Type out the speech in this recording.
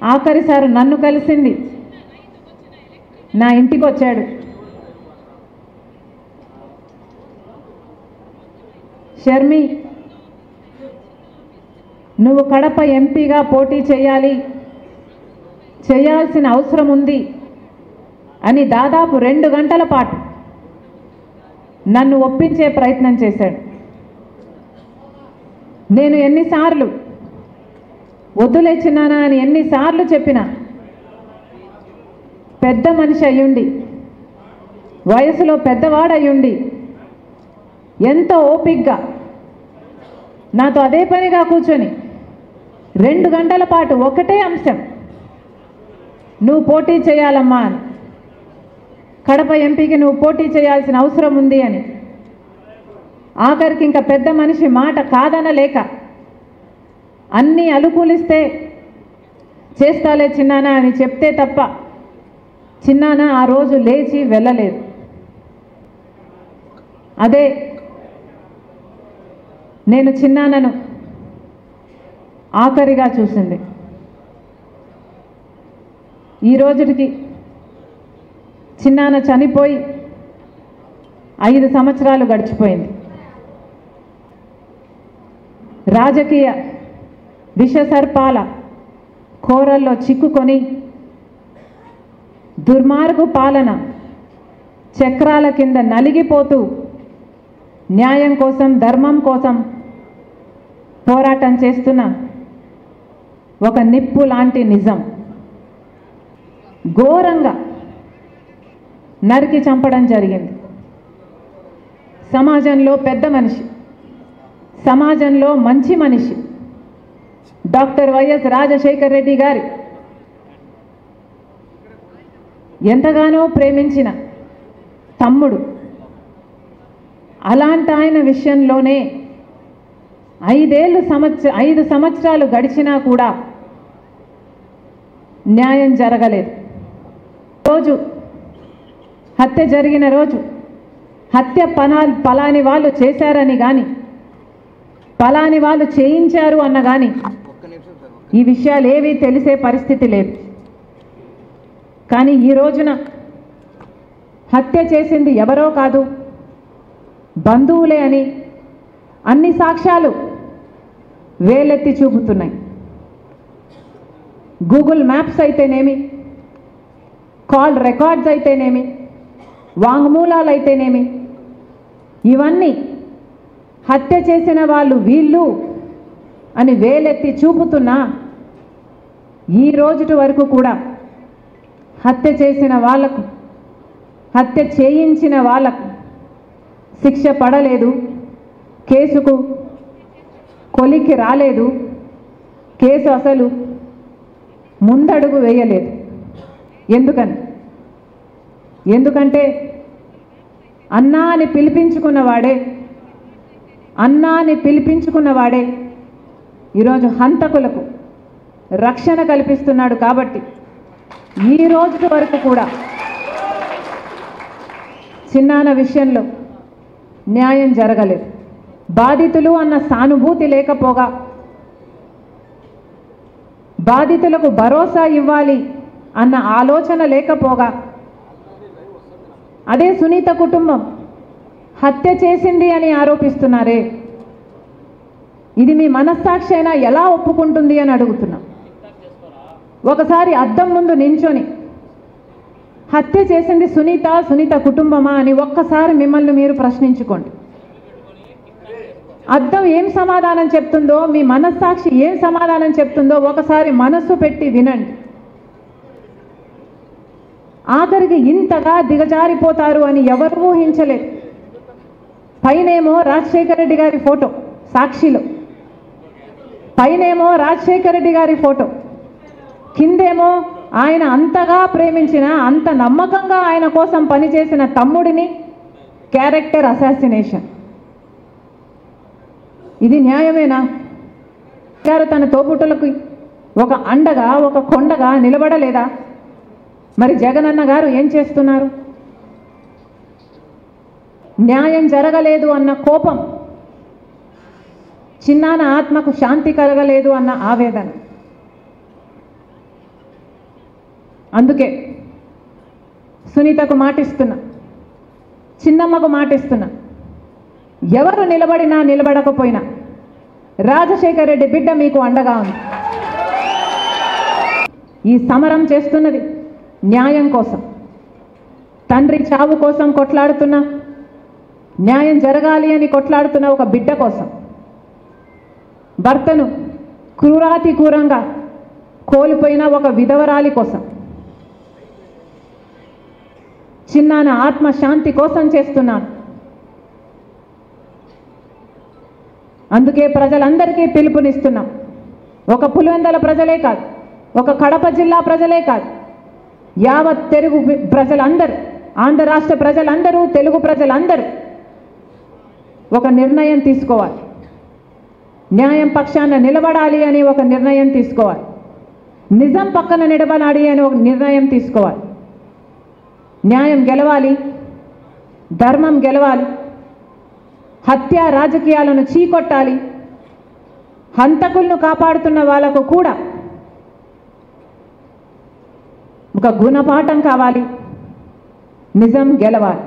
ఆఖరిసారి నన్ను కలిసింది, నా ఇంటికి వచ్చాడు. షర్మి, నువ్వు కడప ఎంపీగా పోటీ చేయాల్సిన అవసరం ఉంది అని దాదాపు 2 గంటల పాటు నన్ను ఒప్పించే ప్రయత్నం చేశాడు. నేను ఎన్నిసార్లు వద్దులే చిన్నానా అని ఎన్నిసార్లు చెప్పినా, పెద్ద మనిషి అయ్యుండి, వయసులో పెద్దవాడయ్యుండి ఎంతో ఓపికగా నాతో అదే పనిగా కూర్చొని 2 గంటల పాటు ఒకటే అంశం, నువ్వు పోటీ చేయాలమ్మా అని, కడప ఎంపీకి నువ్వు పోటీ చేయాల్సిన అవసరం ఉంది అని. ఆఖరికి ఇంకా పెద్ద మనిషి మాట కాదనలేక అన్నీ అనుకూలిస్తే చేస్తాలే చిన్నానా అని చెప్తే తప్ప చిన్నానా ఆ రోజు లేచి వెళ్ళలేదు. అదే నేను చిన్నానను ఆఖరిగా చూసింది. ఈ రోజుకి చిన్నాన చనిపోయి 5 సంవత్సరాలు గడిచిపోయింది. రాజకీయ విషసర్పాల కోరల్లో చిక్కుకొని దుర్మార్గు పాలన చక్రాల కింద నలిగిపోతూ న్యాయం కోసం, ధర్మం కోసం పోరాటం చేస్తున్న ఒక నిప్పు లాంటి నిజం ఘోరంగా నరికి చంపడం జరిగింది. సమాజంలో పెద్ద మనిషి, సమాజంలో మంచి మనిషి డాక్టర్ వైఎస్ రాజశేఖర్ రెడ్డి గారి ఎంతగానో ప్రేమించిన తమ్ముడు, అలాంటి ఆయన విషయంలోనే 5 సంవత్సరాలు గడిచినా కూడా న్యాయం జరగలేదు. రోజు హత్య జరిగిన రోజు హత్య పలాని వాళ్ళు చేశారని కానీ, పలాని వాళ్ళు చేయించారు అన్న కానీ ఈ విషయాలు ఏవీ తెలిసే పరిస్థితి లేదు. కానీ ఈ రోజున హత్య చేసింది ఎవరో కాదు, బంధువులే అని అన్ని సాక్ష్యాలు వేలెత్తి చూపుతున్నాయి. గూగుల్ మ్యాప్స్ అయితేనేమి, కాల్ రికార్డ్స్ అయితేనేమి, వాంగ్మూలాలు అయితేనేమి, ఇవన్నీ హత్య చేసిన వాళ్ళు వీళ్ళు అని వేలెత్తి చూపుతున్నా ఈ రోజుటి వరకు కూడా హత్య చేసిన వాళ్లకు, హత్య చేయించిన వాళ్లకు శిక్ష పడలేదు, కేసుకు కొలికి రాలేదు, కేసు అసలు ముందడుగు వేయలేదు. ఎందుకంటే అన్నా అని పిలిపించుకున్నవాడే ఈరోజు హంతకులకు రక్షణ కల్పిస్తున్నాడు. కాబట్టి ఈ రోజు వరకు కూడా చిన్నాన విషయంలో న్యాయం జరగలేదు. బాధితులు అన్న సానుభూతి లేకపోగా, బాధితులకు భరోసా ఇవ్వాలి అన్న ఆలోచన లేకపోగా, అదే సునీత కుటుంబం హత్య చేసింది అని ఆరోపిస్తున్నారే, ఇది మీ మనస్సాక్షి అయినా ఎలా ఒప్పుకుంటుంది అని అడుగుతున్నాం. ఒకసారి అద్దం ముందు నించొని హత్య చేసింది సునీత కుటుంబమా అని ఒక్కసారి మిమ్మల్ని మీరు ప్రశ్నించుకోండి. అద్దం ఏం సమాధానం చెప్తుందో, మీ మనస్సాక్షి ఏం సమాధానం చెప్తుందో ఒకసారి మనస్సు పెట్టి వినండి. ఆఖరికి ఇంతగా దిగజారిపోతారు అని ఎవరు ఊహించలేదు. పైనేమో రాజశేఖర రెడ్డి గారి ఫోటో సాక్షిలో, పైనేమో రాజశేఖర రెడ్డి గారి ఫోటో, కిందేమో ఆయన అంతగా ప్రేమించిన, అంత నమ్మకంగా ఆయన కోసం పనిచేసిన తమ్ముడిని క్యారెక్టర్ అసాసినేషన్. ఇది న్యాయమేనా? గారు తన తోబుట్టులకు ఒక అండగా, ఒక కొండగా నిలబడలేదా? మరి జగనన్న గారు ఏం చేస్తున్నారు? న్యాయం జరగలేదు అన్న కోపం, చిన్నాన ఆత్మకు శాంతి కలగలేదు అన్న ఆవేదన, అందుకే సునీతకు మాటిస్తున్నా, చిన్నమ్మకు మాటిస్తున్నా, ఎవరు నిలబడినా నిలబడకపోయినా రాజశేఖర రెడ్డి బిడ్డ మీకు అండగా ఉంది. ఈ సమరం చేస్తున్నది న్యాయం కోసం, తండ్రి చావు కోసం కొట్లాడుతున్న, న్యాయం జరగాలి అని కొట్లాడుతున్న ఒక బిడ్డ కోసం, భర్తను క్రూరాతి క్రూరంగా కోల్పోయిన ఒక విధవరాలి కోసం, చిన్నాన ఆత్మశాంతి కోసం చేస్తున్నాను. అందుకే ప్రజలందరికీ పిలుపునిస్తున్నాం. ఒక పులివెందుల ప్రజలే కాదు, ఒక కడప జిల్లా ప్రజలే కాదు, యావత్ తెలుగు ప్రజలందరూ, ఆంధ్ర రాష్ట్ర ప్రజలందరూ, తెలుగు ప్రజలందరూ ఒక నిర్ణయం తీసుకోవాలి. న్యాయం పక్షాన నిలబడాలి అని ఒక నిర్ణయం తీసుకోవాలి. నిజం పక్కన నిలబడాలి అని ఒక నిర్ణయం తీసుకోవాలి. న్యాయం గెలవాలి, ధర్మం గెలవాలి, హత్య రాజకీయాలను చీకొట్టాలి, హంతకులను కాపాడుతున్న వాళ్ళకు కూడా ఒక గుణపాఠం కావాలి, నిజం గెలవాలి.